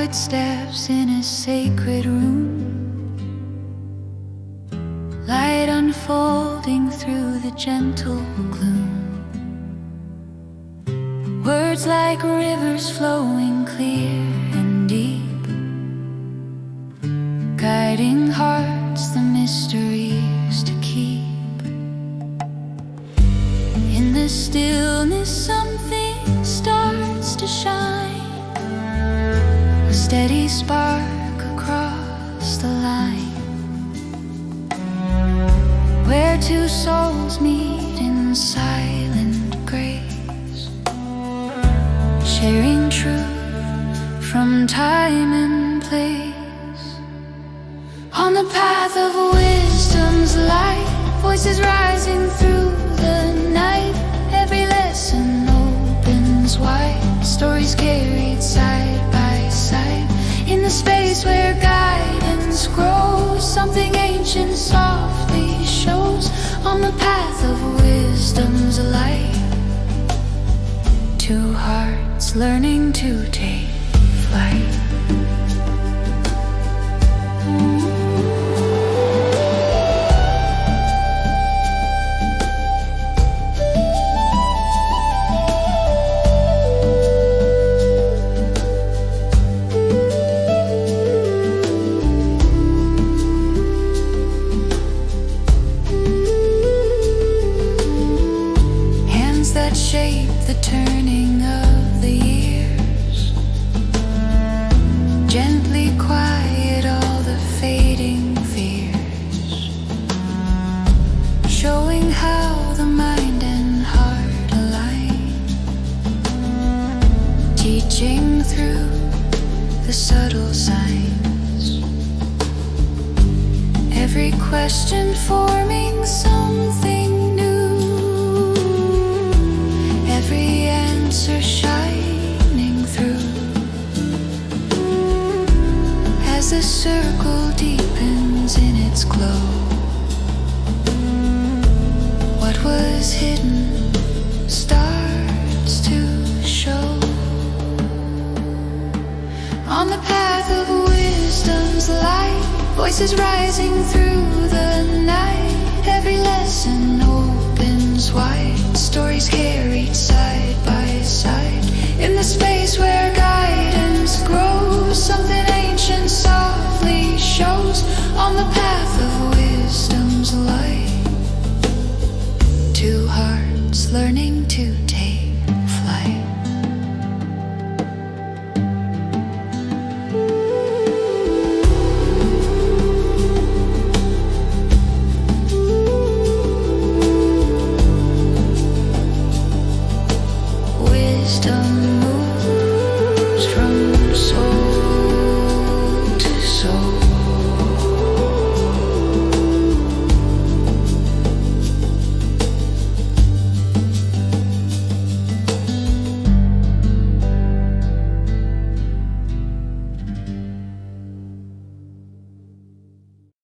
footsteps in a sacred room, light unfolding through the gentle gloom. Words like rivers flowing clear and deep, guiding hearts the mysteries to keep. In the stillness something starts to shine, a steady spark across the line, where two souls meet in silent grace, sharing truth from time and place. On the path of wisdom's light, voices rising through the night. Every lesson opens wide, stories carried side by side. In the space where guidance grows, something ancient softly shows. On the path of wisdom's light, two hearts learning to take flight. That shape the turning of the years, gently quiet all the fading fears, showing how the mind and heart align, teaching through the subtle signs. Every question forming something new, every answer shining through. As the circle deepens in its glow, what was hidden starts to show. On the path of wisdom's light, voices rising through the night. Every lesson opens wide, stories carried side by side. In the space where